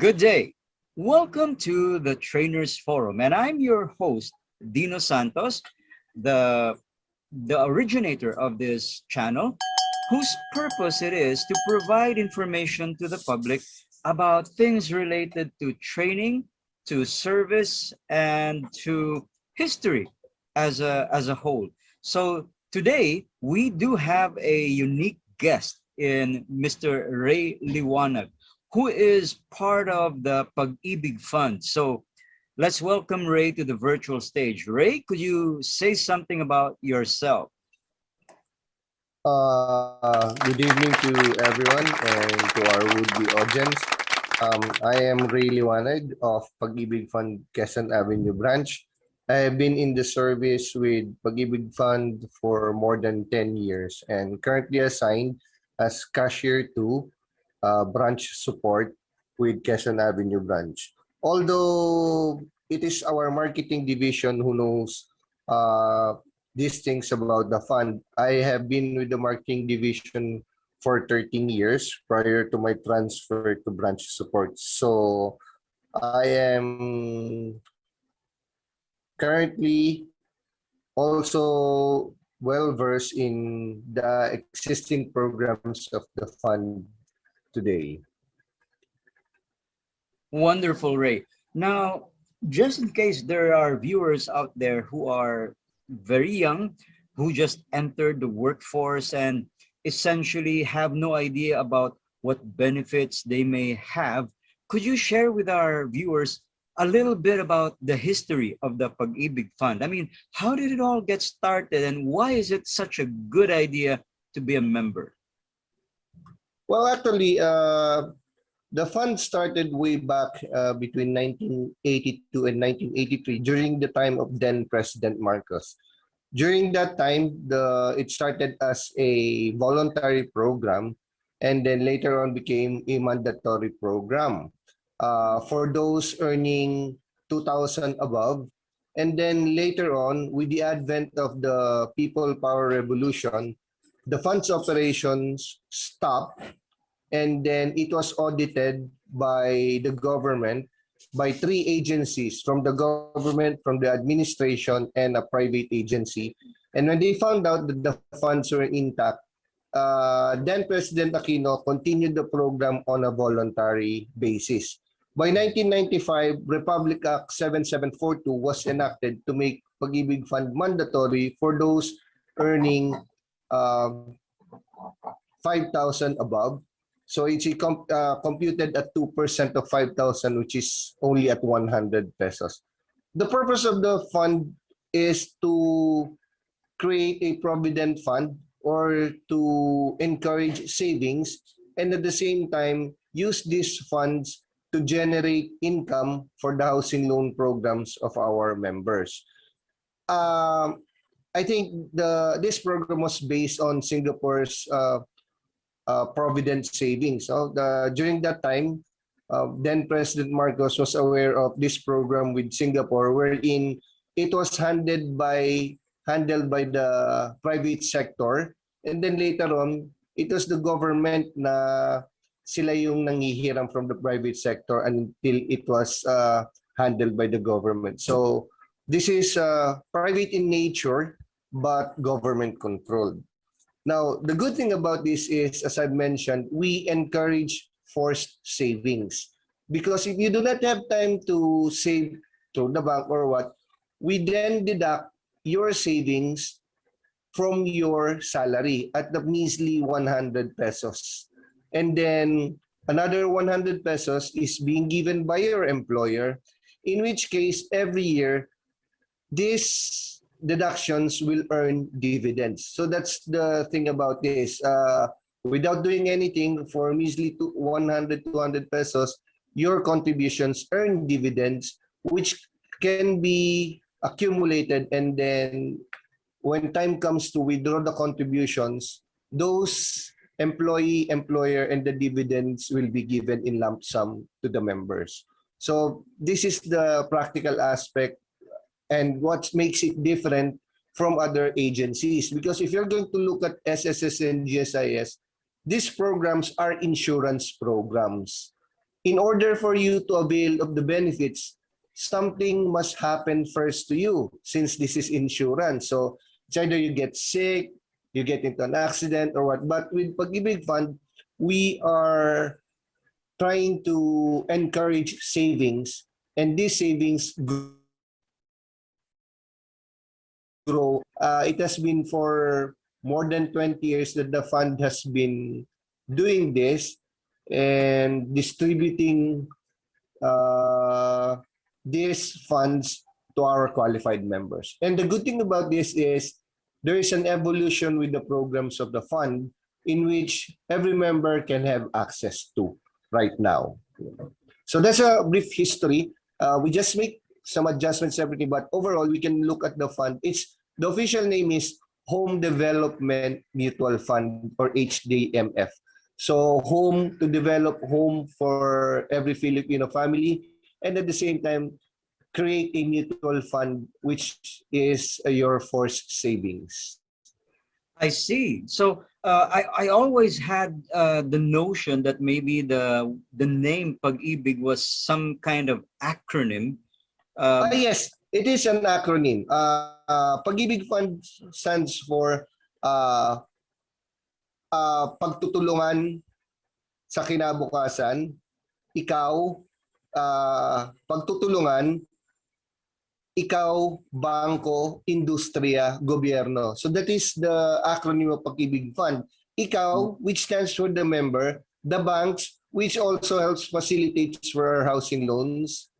Good day. Welcome to the Trainers Forum, and I'm your host, Dino Santos, the, the originator of this channel, whose purpose it is to provide information to the public about things related to training, to service, and to history as a whole. So today, we do have a unique guest in Mr. Ray Liwanag, who is part of the Pag-IBIG Fund. So let's welcome Ray to the virtual stage. Ray, could you say something about yourself? Good evening to everyone and to our would-be audience. I am Ray Liwanag of Pag-IBIG Fund Quezon Avenue branch. I have been in the service with Pag-IBIG Fund for more than 10 years and currently assigned as Cashier to branch support with Quezon Avenue branch. Although it is our marketing division who knows these things about the fund, I have been with the marketing division for 13 years prior to my transfer to branch support. So I am currently also well versed in the existing programs of the fund today. Wonderful, Ray. Now, just in case there are viewers out there who are very young, who just entered the workforce and essentially have no idea about what benefits they may have, could you share with our viewers a little bit about the history of the Pag-IBIG Fund? I mean, how did it all get started and why is it such a good idea to be a member? Well, actually, the fund started way back between 1982 and 1983 during the time of then President Marcos. During that time, it started as a voluntary program and then later on became a mandatory program for those earning 2,000 above. And then later on, with the advent of the People Power Revolution, the fund's operations stopped and then it was audited by the government by three agencies from the government, from the administration, and a private agency. And when they found out that the funds were intact, then President Aquino continued the program on a voluntary basis. By 1995, Republic Act 7742 was enacted to make Pag-IBIG Fund mandatory for those earning uh, 5,000 above. So it's computed at 2% of 5,000, which is only at 100 pesos. The purpose of the fund is to create a provident fund or to encourage savings and at the same time use these funds to generate income for the housing loan programs of our members. I think this program was based on Singapore's Provident Savings. So during that time, then President Marcos was aware of this program with Singapore, wherein it was handled by the private sector, and then later on, it was the government na sila yung nangihiram from the private sector until it was handled by the government. So this is private in nature, but government controlled. Now, the good thing about this is, as I've mentioned, we encourage forced savings. Because if you do not have time to save through the bank or what, we then deduct your savings from your salary at the measly 100 pesos. And then another 100 pesos is being given by your employer, in which case every year, this deductions will earn dividends. So that's the thing about this. Without doing anything for measly 100, 200 pesos, your contributions earn dividends, which can be accumulated. And then when time comes to withdraw the contributions, those employee, employer, and the dividends will be given in lump sum to the members. So this is the practical aspect and what makes it different from other agencies. Because if you're going to look at SSS and GSIS, these programs are insurance programs. in order for you to avail of the benefits, something must happen first to you since this is insurance. So it's either you get sick, you get into an accident or what. But with Pag-ibig Fund, we are trying to encourage savings, and these savings grow. It has been for more than 20 years that the fund has been doing this and distributing uh, these funds to our qualified members. And the good thing about this is there is an evolution with the programs of the fund in which every member can have access to right now. So that's a brief history. We just make some adjustments, everything, but overall we can look at the fund. It's the official name is Home Development Mutual Fund or HDMF. So home to develop home for every Filipino family, and at the same time create a mutual fund which is your forced savings. I see. So I always had the notion that maybe the name Pag-ibig was some kind of acronym. Yes, it is an acronym. Pag-ibig Fund stands for uh, pagtutulungan sa kinabukasan, ikaw, pagtutulungan, ikaw, bangko, industriya, gobyerno. So that is the acronym of Pag-ibig Fund. Ikaw, which stands for the member, the banks, which also helps facilitates for our housing loans,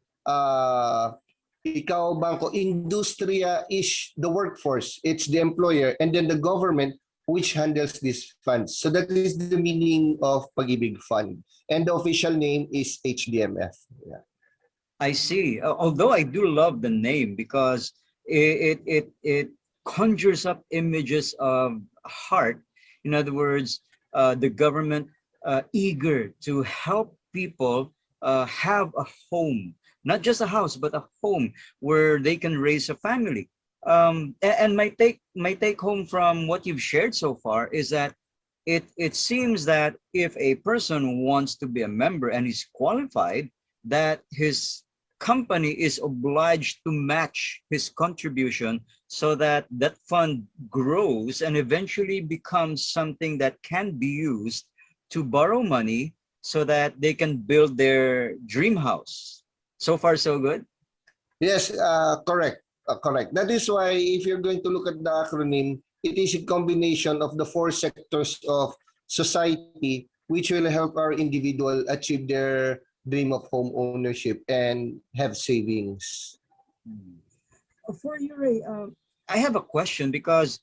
ikaw, bangko, industriya is the workforce, it's the employer, and then the government which handles these funds. So that is the meaning of Pag-ibig Fund. And the official name is HDMF. Yeah. I see. Although I do love the name because it conjures up images of heart. In other words, the government eager to help people have a home, not just a house, but a home where they can raise a family. And my take home from what you've shared so far is that it seems that if a person wants to be a member and is qualified, that his company is obliged to match his contribution so that that fund grows and eventually becomes something that can be used to borrow money so that they can build their dream house. So far, so good. Yes, correct. Correct. That is why if you're going to look at the acronym, it is a combination of the four sectors of society which will help our individual achieve their dream of home ownership and have savings. For you, Ray, I have a question because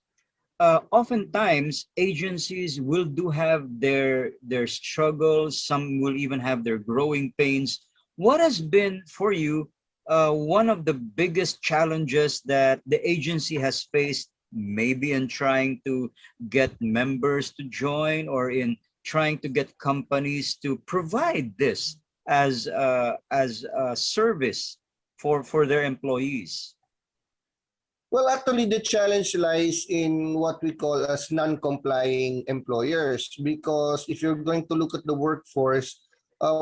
oftentimes agencies will do have their struggles. Some will even have their growing pains. What has been for you one of the biggest challenges that the agency has faced, maybe in trying to get members to join or in trying to get companies to provide this as a service for their employees? Well, actually, the challenge lies in what we call as non-complying employers because if you're going to look at the workforce,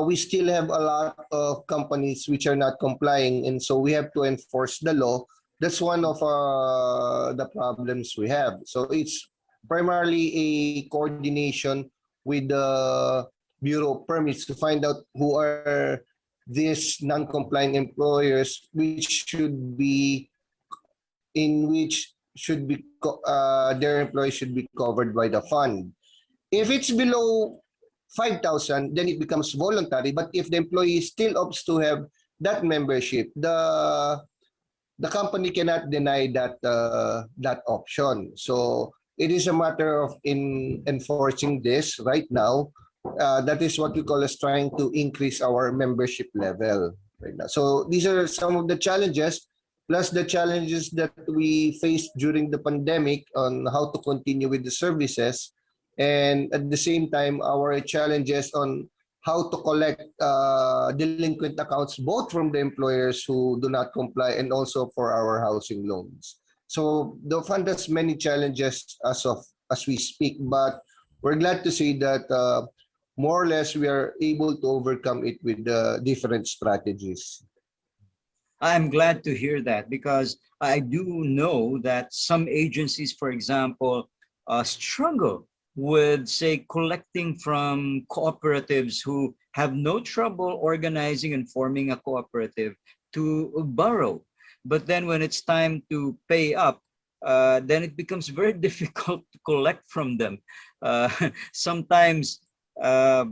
we still have a lot of companies which are not complying, and so we have to enforce the law. That's one of the problems we have. So it's primarily a coordination with the Bureau of Permits to find out who are these non-complying employers which should be in which should be their employees should be covered by the fund. If it's below 5,000, then it becomes voluntary. But if the employee still opts to have that membership, the company cannot deny that option. So it is a matter of in enforcing this right now. That is what we call as trying to increase our membership level right now. So these are some of the challenges, plus the challenges that we faced during the pandemic on how to continue with the services, and at the same time our challenges on how to collect delinquent accounts both from the employers who do not comply and also for our housing loans. So the fund has many challenges as we speak, but we're glad to see that more or less we are able to overcome it with the different strategies. I'm glad to hear that because I do know that some agencies, for example, struggle with, say, collecting from cooperatives who have no trouble organizing and forming a cooperative to borrow. But then when it's time to pay up, then it becomes very difficult to collect from them. Uh, sometimes, uh,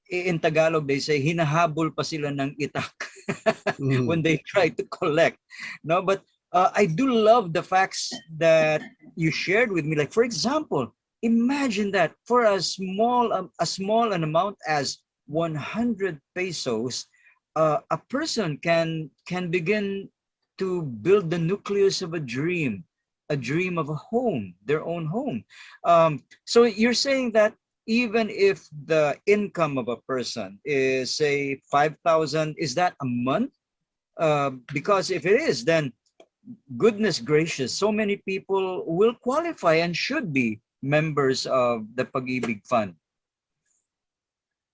in Tagalog, they say, hinahabol pa sila ng itak when Mhm. they try to collect. No, but I do love the facts that you shared with me. Like, for example, imagine that for a small an amount as 100 pesos, a person can begin to build the nucleus of a dream of a home, their own home. So you're saying that even if the income of a person is, say, 5,000, is that a month? Because if it is, then goodness gracious, so many people will qualify and should be members of the Pag-ibig Fund.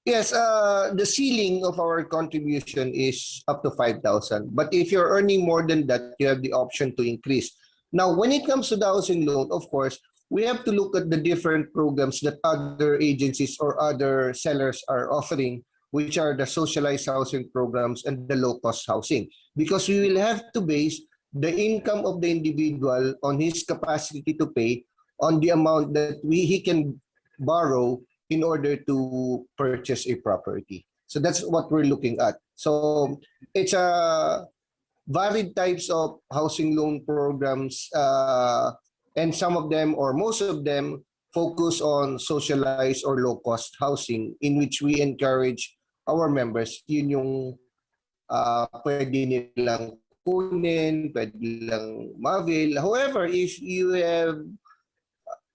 Yes, the ceiling of our contribution is up to 5,000. But if you're earning more than that, you have the option to increase. Now, when it comes to the housing loan, of course, we have to look at the different programs that other agencies or other sellers are offering, which are the socialized housing programs and the low-cost housing. Because we will have to base the income of the individual on his capacity to pay on the amount that he can borrow in order to purchase a property. So that's what we're looking at. So it's a varied types of housing loan programs, and some of them or most of them focus on socialized or low cost housing in which we encourage our members. Yun yung pwede nilang kunin, pwede nilang ma-avail. However, if you have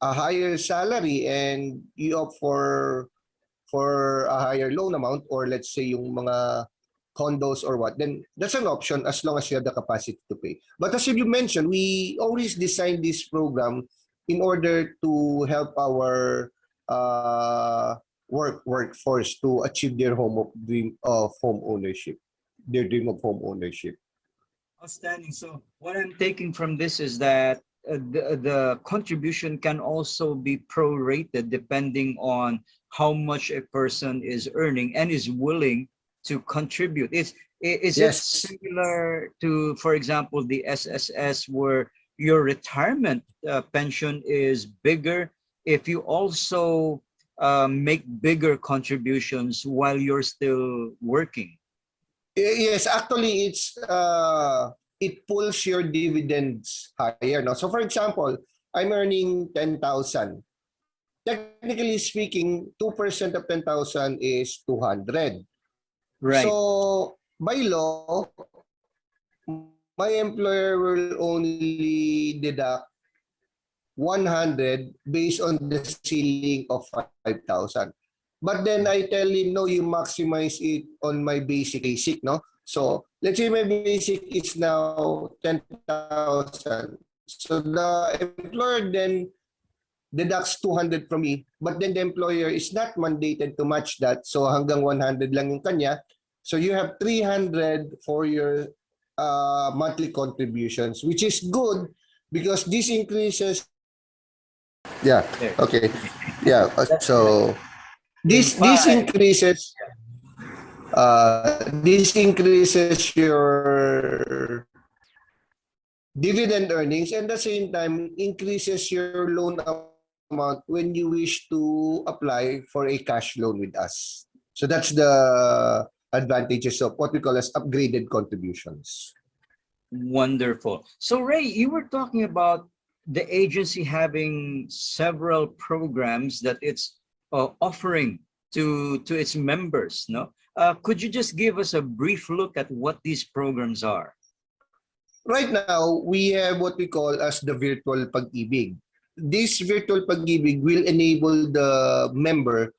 a higher salary and you opt for a higher loan amount, or let's say yung mga condos or what, then that's an option as long as you have the capacity to pay. But as you mentioned, we always design this program in order to help our workforce to achieve their dream of home ownership, their dream of home ownership. Outstanding. So what I'm taking from this is that the contribution can also be prorated depending on how much a person is earning and is willing to contribute. Is it Yes. similar to, for example, the SSS where your retirement pension is bigger if you also make bigger contributions while you're still working? Yes, actually, it pulls your dividends higher. No? So, for example, I'm earning 10,000. Technically speaking, 2% of 10,000 is 200. Right. So, by law, my employer will only deduct 100 based on the ceiling of 5,000. But then I tell him, no, you maximize it on my basic, no? So let's say my basic is now 10,000. So the employer then deducts 200 from me, but then the employer is not mandated to match that. So hanggang 100 lang yung kanya. So you have 300 for your monthly contributions, which is good because this increases. Yeah. There. Okay. Yeah. That's good. So In this five. increases your dividend earnings, and at the same time increases your loan amount when you wish to apply for a cash loan with us. So that's the advantages of what we call as upgraded contributions. Wonderful. So Ray, you were talking about the agency having several programs that it's offering to its members. No, could you just give us a brief look at what these programs are? Right now, we have what we call as the virtual pag-ibig. This virtual pag-ibig will enable the member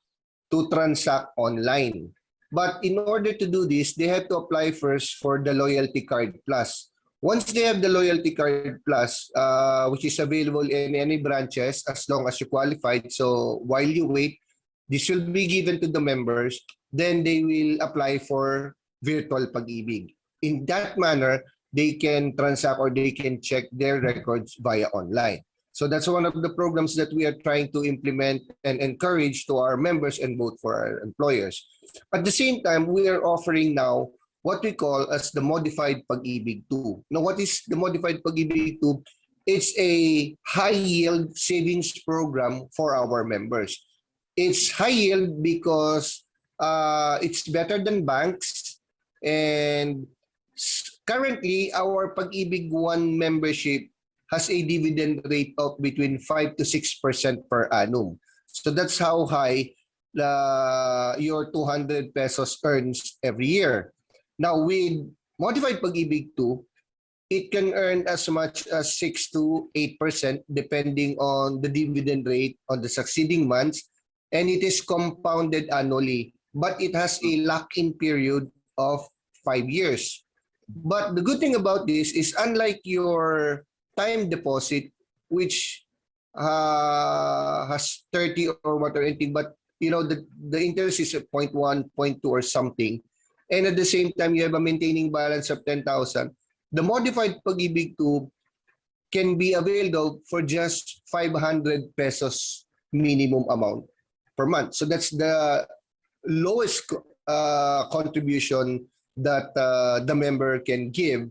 to transact online. But in order to do this, they have to apply first for the Loyalty Card Plus. Once they have the Loyalty Card Plus, which is available in any branches as long as you qualified, so while you wait, this will be given to the members, then they will apply for virtual pag-ibig. In that manner, they can transact or they can check their records via online. So that's one of the programs that we are trying to implement and encourage to our members and both for our employers. At the same time, we are offering now what we call as the Modified Pag-ibig 2. Now, what is the Modified Pag-ibig 2? It's a high-yield savings program for our members. It's high yield because it's better than banks, and currently our Pag-ibig One membership has a dividend rate of between 5 to 6% per annum. So that's how high your 200 pesos earns every year. Now with Modified Pag-ibig 2, it can earn as much as 6 to 8% depending on the dividend rate on the succeeding months, and it is compounded annually, but it has a lock-in period of 5 years. But the good thing about this is, unlike your time deposit, which has 30 or what or anything, but the interest is at 0.1, 0.2 or something, and at the same time you have a maintaining balance of 10,000, the Modified Pag-ibig 2 can be availed of for just 500 pesos minimum amount per month. So that's the lowest contribution that the member can give,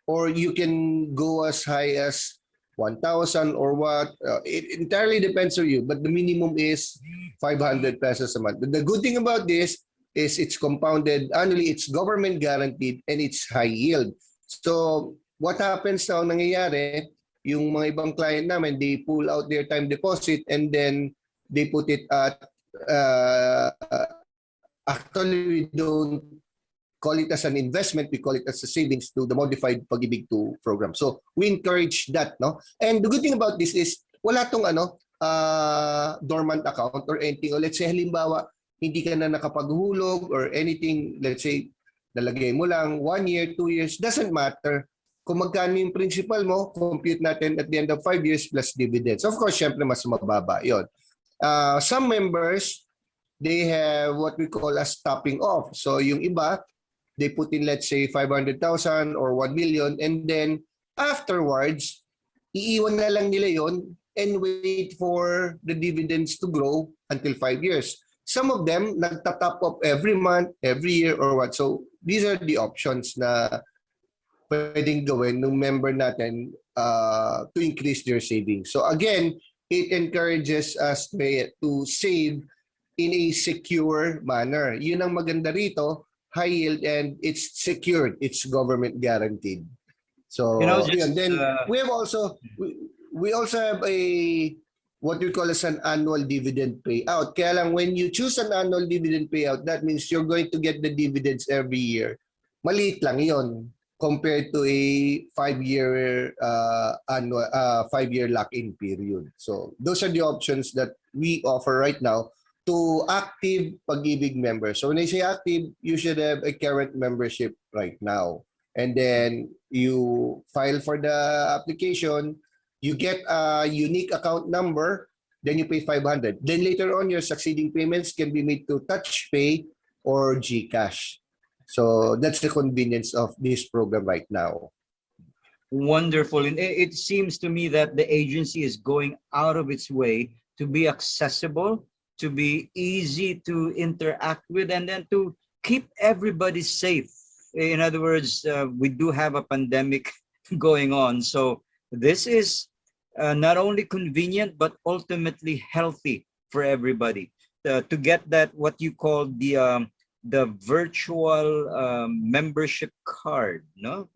or you can go as high as 1,000 or what. It entirely depends on you, but the minimum is 500 pesos a month. But the good thing about this is it's compounded annually, it's government guaranteed, and it's high yield. So what happens now, nangyayari, yung mga ibang client namin, they pull out their time deposit and then they put it at, actually we don't call it as an investment, we call it as a savings to the Modified Pag-ibig 2 program. So we encourage that, no? And the good thing about this is, wala tong dormant account or anything. Or let's say, halimbawa, hindi ka na nakapaghulog or anything, let's say, nalagay mo lang 1 year, 2 years, doesn't matter. Kung magkano yung principal mo, compute natin at the end of 5 years plus dividends. Of course, syempre mas mababa yon. Some members, they have what we call as topping off. So yung iba, they put in, let's say, 500,000 or 1 million, and then afterwards, iiwan na lang nila yon and wait for the dividends to grow until 5 years. Some of them nagtatop up every month, every year, or what. So these are the options na pwedeng gawin ng member natin to increase their savings. So again, it encourages us to save in a secure manner. Yun ang maganda rito, high yield, and it's secured, it's government guaranteed. So just, then we have also we also have a what we call as an annual dividend payout. Kaya lang, when you choose an annual dividend payout, that means you're going to get the dividends every year. Maliit lang yon compared to a 5-year annual 5-year lock-in period. So those are the options that we offer right now to active Pag-ibig members. So when I say active, you should have a current membership right now. And then you file for the application, you get a unique account number, then you pay 500. Then later on, your succeeding payments can be made to TouchPay or GCash. So that's the convenience of this program right now. Wonderful. And it seems to me that the agency is going out of its way to be accessible, to be easy to interact with, and then to keep everybody safe. In other words, we do have a pandemic going on. So this is not only convenient, but ultimately healthy for everybody. To get that, what you call the virtual membership card, no?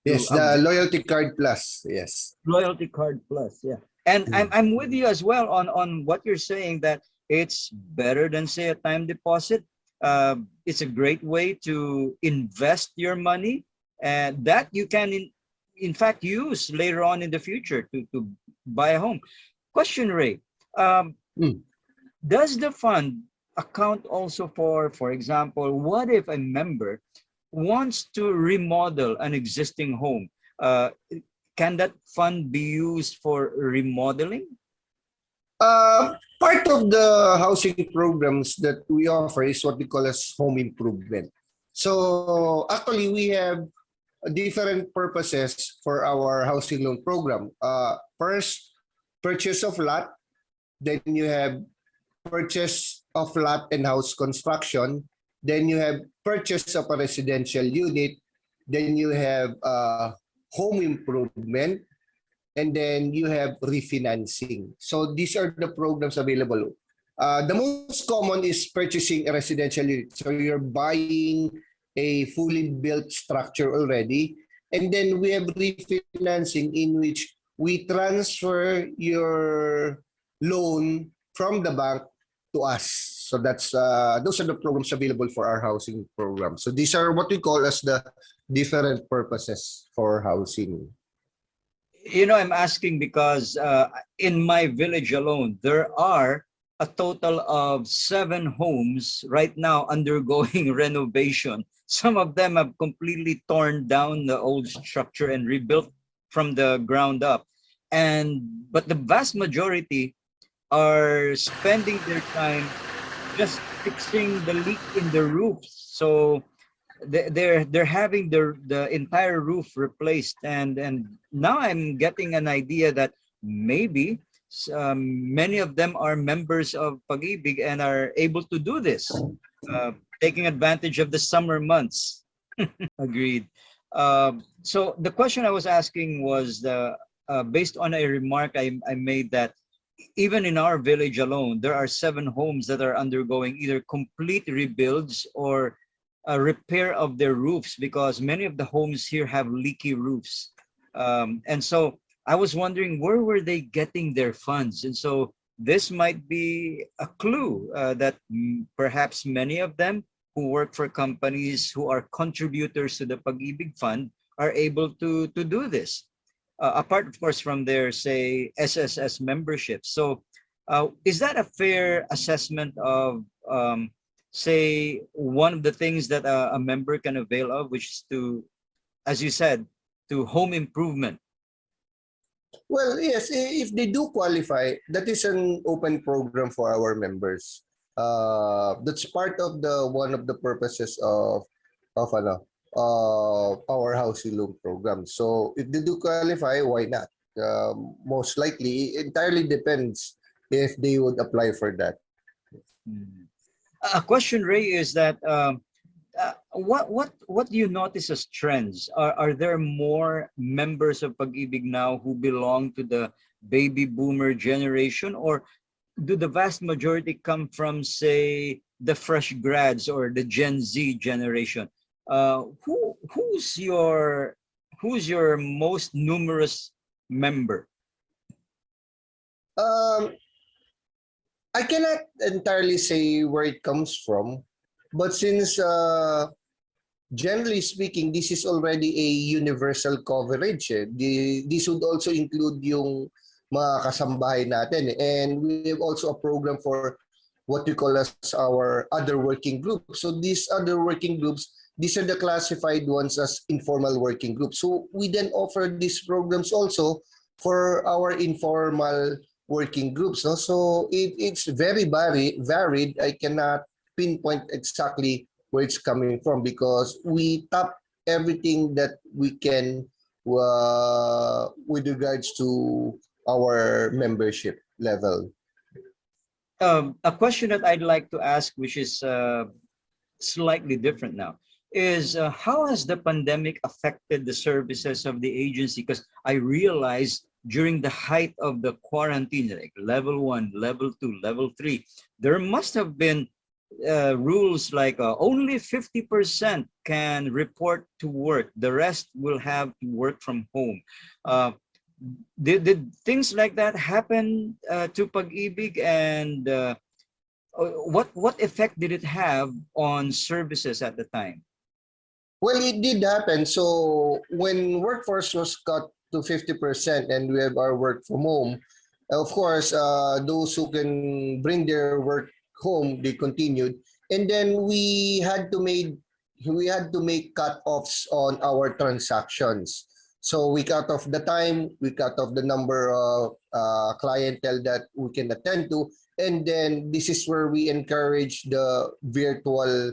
Yes, the Loyalty Card Plus. Yes. Loyalty Card Plus, yeah. And I'm with you as well on what you're saying, that it's better than, say, a time deposit. It's a great way to invest your money, and that you can in fact use later on in the future to buy a home. Question, Ray, does the fund account also for example, what if a member wants to remodel an existing home? Can that fund be used for remodeling? Part of the housing programs that we offer is what we call as home improvement. So actually, we have different purposes for our housing loan program. First, purchase of lot. Then you have purchase of lot and house construction. Then you have purchase of a residential unit. Then you have home improvement, and then you have refinancing. So these are the programs available. The most common is purchasing a residential unit. So you're buying a fully built structure already. And then we have refinancing in which we transfer your loan from the bank to us. So that's those are the programs available for our housing program. So these are what we call as the different purposes for housing. I'm asking because in my village alone, there are a total of 7 homes right now undergoing renovation. Some of them have completely torn down the old structure and rebuilt from the ground up. But the vast majority are spending their time just fixing the leak in the roof. So they're having the entire roof replaced, and now I'm getting an idea that maybe many of them are members of Pag-ibig and are able to do this, taking advantage of the summer months. Agreed. So the question I was asking was based on a remark I made that even in our village alone, there are 7 homes that are undergoing either complete rebuilds or a repair of their roofs, because many of the homes here have leaky roofs. And so I was wondering, where were they getting their funds? And so this might be a clue that perhaps many of them who work for companies who are contributors to the Pag-ibig Fund are able to do this. Apart, of course, from their, say, SSS membership. So is that a fair assessment of, say, one of the things that a member can avail of, which is to, as you said, to home improvement? Well, yes, if they do qualify, that is an open program for our members. That's part of the one of the purposes of ano, our housing loan program. So if they do qualify, why not? Most likely, it entirely depends if they would apply for that. Hmm. A question, Ray, is that what do you notice as trends? Are there more members of Pag-ibig now who belong to the baby boomer generation, or do the vast majority come from, say, the fresh grads or the Gen Z generation? Who's your most numerous member? Um, I cannot entirely say where it comes from, but since generally speaking, this is already a universal coverage. This would also include yung mga kasambahay natin. And we have also a program for what we call as our other working groups. So these other working groups, these are the classified ones as informal working groups. So we then offer these programs also for our informal working groups. No? So it's very varied. I cannot pinpoint exactly where it's coming from because we tap everything that we can with regards to our membership level. A question that I'd like to ask, which is slightly different now, is how has the pandemic affected the services of the agency? Because I realized during the height of the quarantine, like level 1, level 2, level 3, there must have been rules like only 50% can report to work. The rest will have to work from home. Uh, did things like that happen to Pag-ibig, and what effect did it have on services at the time? Well, it did happen. So when workforce was cut to 50% and we have our work from home, of course, those who can bring their work home, they continued. And then we had to make cut-offs on our transactions. So we cut off the time, we cut off the number of clientele that we can attend to, and then this is where we encourage the virtual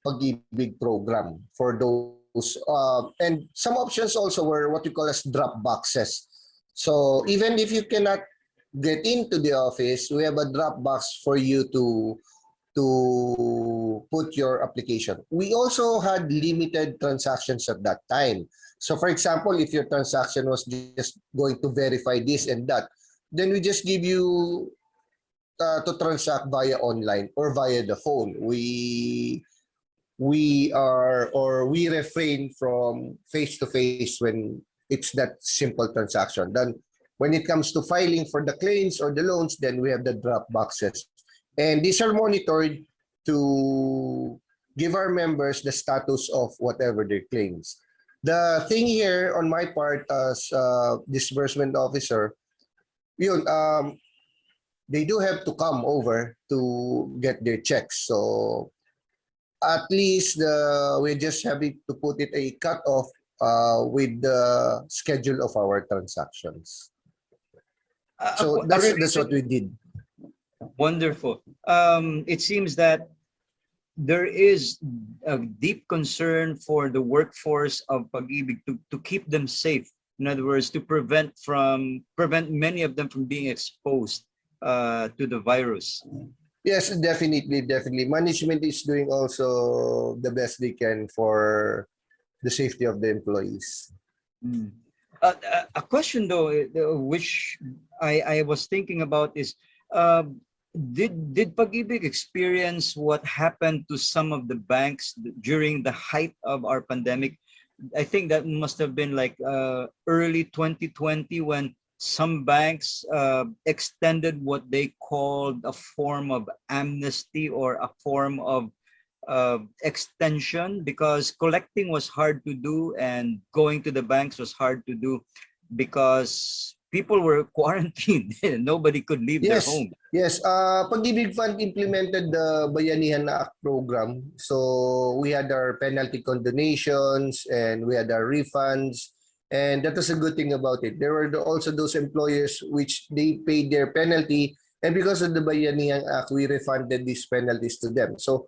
Pag-ibig program for those. And some options also were what we call as drop boxes. So even if you cannot get into the office, we have a drop box for you to put your application. We also had limited transactions at that time. So for example, if your transaction was just going to verify this and that, then we just give you to transact via online or via the phone. We refrain from face to face when it's that simple transaction. Then when it comes to filing for the claims or the loans, then we have the drop boxes. And these are monitored to give our members the status of whatever their claims. The thing here on my part as disbursement officer, yun, they do have to come over to get their checks. So at least we're just having to put it a cut-off with the schedule of our transactions. So that's what we did. Wonderful. It seems that there is a deep concern for the workforce of Pag-ibig to keep them safe. In other words, to prevent many of them from being exposed to the virus. Yes, definitely, definitely. Management is doing also the best they can for the safety of the employees. Mm. A question though, which I was thinking about is, uh, did Pag-ibig experience what happened to some of the banks during the height of our pandemic? I think that must have been like early 2020 when some banks extended what they called a form of amnesty or a form of extension, because collecting was hard to do and going to the banks was hard to do because people were quarantined. Nobody could leave their Yes, home. yes. Pag-ibig Fund implemented the Bayanihan na Act program. So we had our penalty condonation and we had our refunds. And that was a good thing about it. There were also those employers which they paid their penalty, and because of the Bayanihan Act, we refunded these penalties to them. So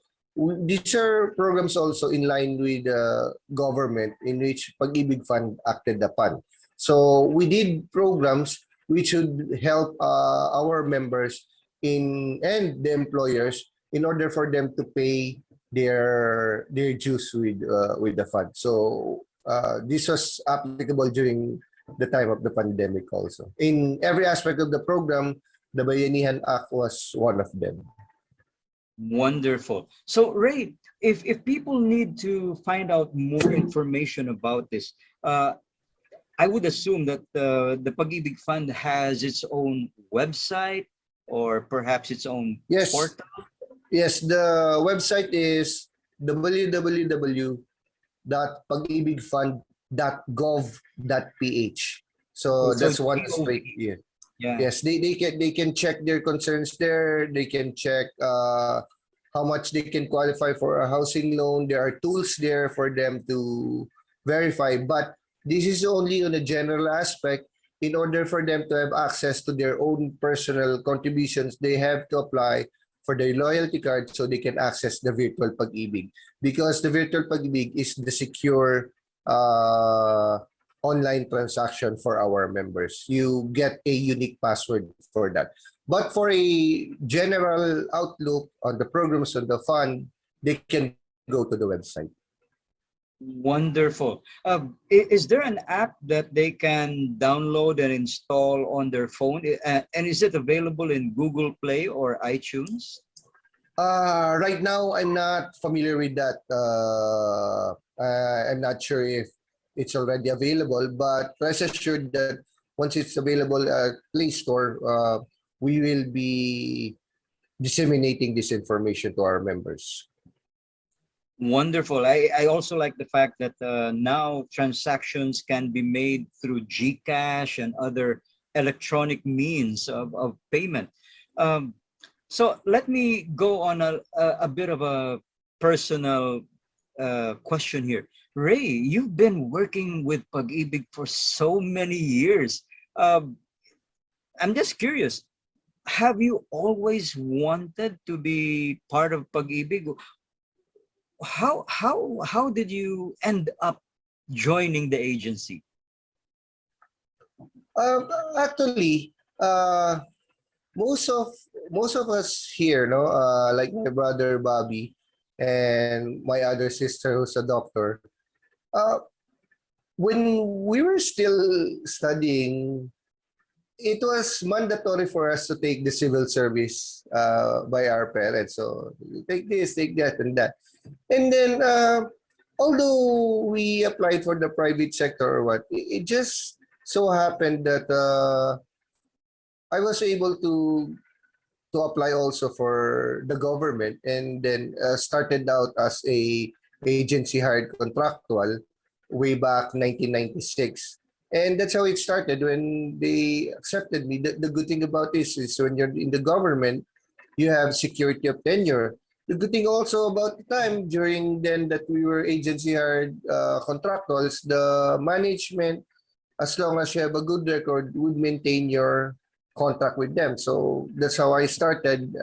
these are programs also in line with the government in which Pag-ibig Fund acted upon. So we did programs which should help our members and the employers in order for them to pay their dues with the fund. So this was applicable during the time of the pandemic also. In every aspect of the program, the Bayanihan Act was one of them. Wonderful. So Ray, if people need to find out more information about this, I would assume that the Pag-ibig Fund has its own website or perhaps its own Yes, portal. yes. The website is www.pagibigfund.gov.ph. So So that's one GOV. straight. Yeah. Yeah. Yes, they can check their concerns there. They can check how much they can qualify for a housing loan. There are tools there for them to verify. But this is only on a general aspect. In order for them to have access to their own personal contributions, they have to apply for their loyalty card so they can access the virtual Pag-ibig. Because the virtual Pag-ibig is the secure online transaction for our members. You get a unique password for that. But for a general outlook on the programs on the fund, they can go to the website. Wonderful. Is there an app that they can download and install on their phone? And is it available in Google Play or iTunes? Right now, I'm not familiar with that. I'm not sure if it's already available, but rest assured that once it's available at Play Store, we will be disseminating this information to our members. Wonderful. I also like the fact that now transactions can be made through GCash and other electronic means of payment. So let me go on a bit of a personal question here. Ray, you've been working with Pag-ibig for so many years. Um, I'm just curious, have you always wanted to be part of Pag-ibig? How did you end up joining the agency? Um, Actually, most of most of us here, no, like my brother Bobby and my other sister who's a doctor, uh, when we were still studying, it was mandatory for us to take the civil service by our parents. So take this, take that, and that. And then, although we applied for the private sector or what, it just so happened that I was able to apply also for the government, and then started out as a agency hired contractual way back 1996. And that's how it started when they accepted me. The good thing about this is when you're in the government, you have security of tenure. The good thing also about the time during then that we were agency hired contractuals, the management, as long as you have a good record, would maintain your contract with them. So that's how I started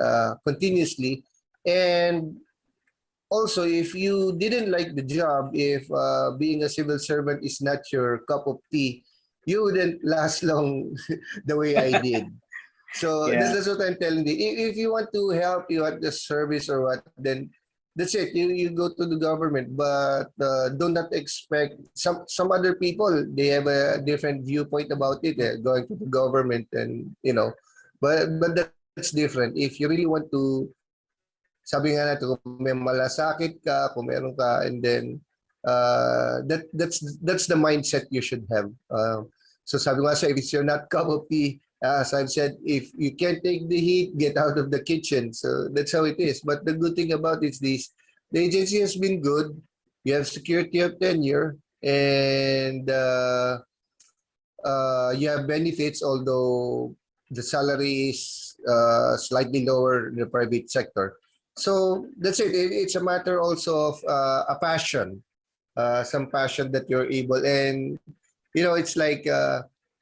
continuously. And also, if you didn't like the job, if being a civil servant is not your cup of tea, you wouldn't last long the way I did. So Yeah. that's what I'm telling you. If you want to help, you want the service or what, then that's it. You go to the government, but do not expect some other people. They have a different viewpoint about it. Going to the government, and but that's different. If you really want to, sabi nga natin, kung may malasakit ka, kung meron ka, and then that's the mindset you should have. So sabi nga sa, if it's your not cup of tea, as I've said, if you can't take the heat, get out of the kitchen. So that's how it is. But the good thing about it is this: the agency has been good. You have security of tenure, and you have benefits, although the salary is slightly lower in the private sector. So that's it. It's a matter also of a passion, some passion that you're able, and it's like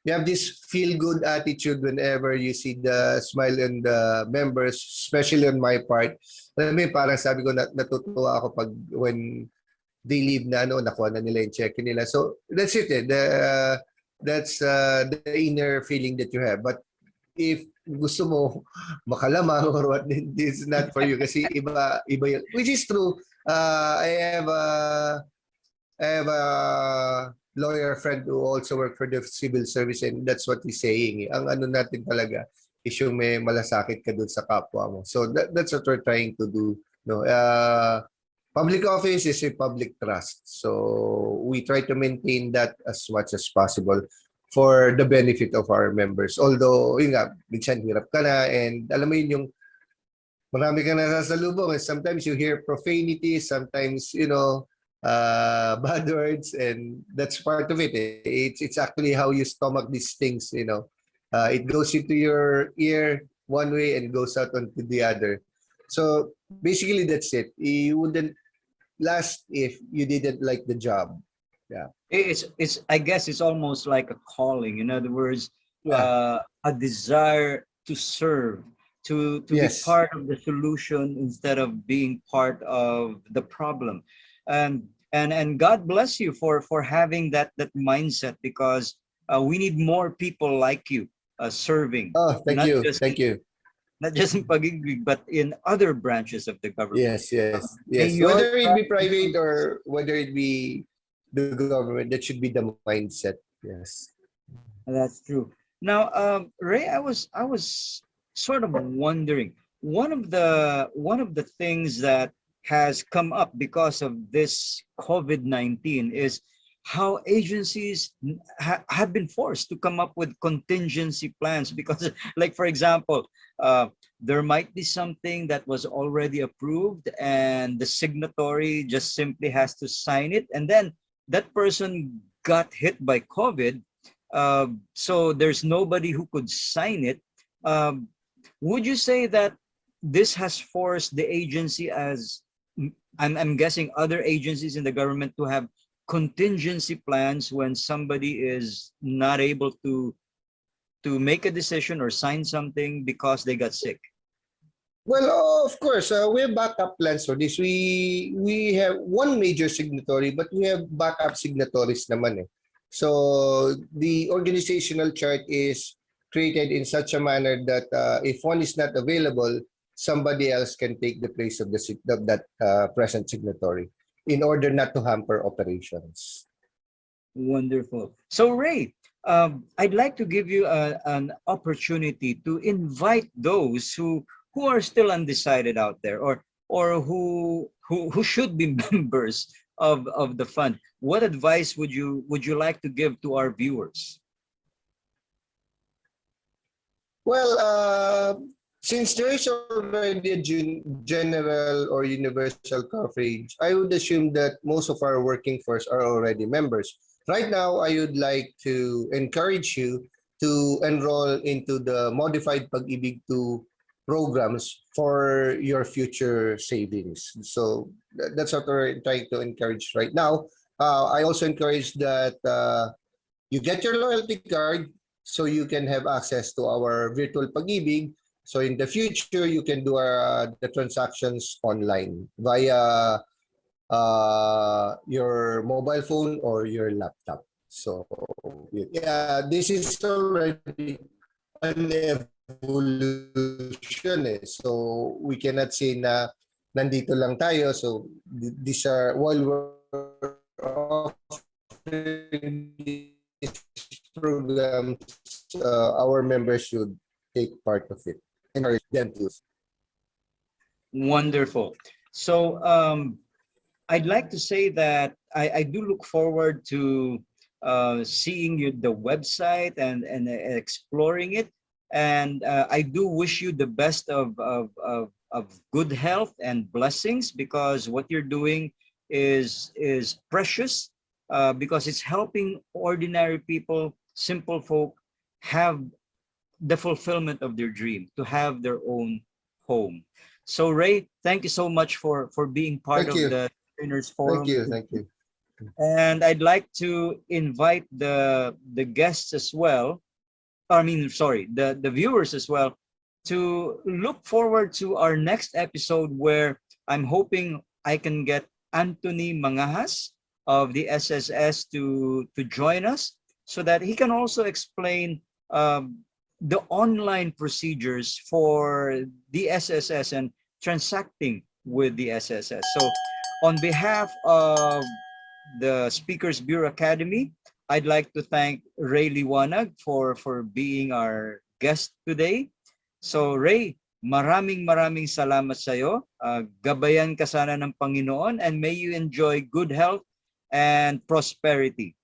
you have this feel good attitude whenever you see the smile in the members, especially on my part. Alam mo, parang sabi ko, natutuwa ako pag when they leave na nakuha na nila yung check nila. So that's it. That's the inner feeling that you have. But if gusto mo makalamang or what, this is not for you kasi iba yun. Which is true. I have a lawyer friend who also worked for the civil service, and that's what he's saying. Ang ano natin talaga is yung may malasakit ka dun sa kapwa mo. So that's what we're trying to do. No, public office is a public trust. So we try to maintain that as much as possible for the benefit of our members. Although, yun nga, minsan hirap ka na, and alam mo yun yung marami ka nasasalubong. Sometimes you hear profanity, sometimes, bad words, and that's part of it. It's actually how you stomach these things. It goes into your ear one way and goes out onto the other. So basically, that's it. You wouldn't last if you didn't like the job. Yeah. It's I guess it's almost like a calling. In other words, Yeah. a desire to serve, to be Yes. part of the solution instead of being part of the problem. And God bless you for having that mindset, because we need more people like you serving, Oh, thank not you. just Thank you. not just in Pag-ibig, but in other branches of the government. Yes, yes, May yes. your Whether it be private or whether it be the government, that should be the mindset. Yes. That's true. Now, Ray, I was sort of wondering, one of the things that has come up because of this COVID-19 is how agencies have been forced to come up with contingency plans because, like for example, there might be something that was already approved, and the signatory just simply has to sign it, and then that person got hit by COVID, so there's nobody who could sign it. Would you say that this has forced the agency as I'm guessing other agencies in the government to have contingency plans when somebody is not able to make a decision or sign something because they got sick. Well, of course, we have backup plans for this. We have one major signatory, but we have backup signatories naman eh. So the organizational chart is created in such a manner that if one is not available, somebody else can take the place of that present signatory in order not to hamper operations. Wonderful. So Ray, I'd like to give you an opportunity to invite those who are still undecided out there, or who should be members of the fund. What advice would you like to give to our viewers? Well, since there is already a general or universal coverage, I would assume that most of our working force are already members. Right now, I would like to encourage you to enroll into the modified Pag-ibig 2 programs for your future savings. So that's what we're trying to encourage right now. I also encourage that you get your loyalty card so you can have access to our virtual Pag-ibig. So in the future, you can do the transactions online via your mobile phone or your laptop. So yeah, this is already an evolution eh. So we cannot say na nandito lang tayo. So these are while we're offering these programs, our members should take part of it. Encourage them to. Wonderful. So I'd like to say that I do look forward to seeing you the website and exploring it. And I do wish you the best of good health and blessings, because what you're doing is precious, because it's helping ordinary people, simple folk, have the fulfillment of their dream to have their own home. So Ray, thank you so much for being part Thank of you. the Trainers Thank Forum. you. Thank you. And I'd like to invite the guests as well. I mean, sorry, the viewers as well, to look forward to our next episode, where I'm hoping I can get Anthony Mangahas of the SSS to join us, so that he can also explain the online procedures for the SSS and transacting with the SSS. So on behalf of the Speakers Bureau Academy, I'd like to thank Ray Liwanag for being our guest today. So Ray, maraming salamat sa iyo. Gabayan ka sana ng Panginoon, and may you enjoy good health and prosperity.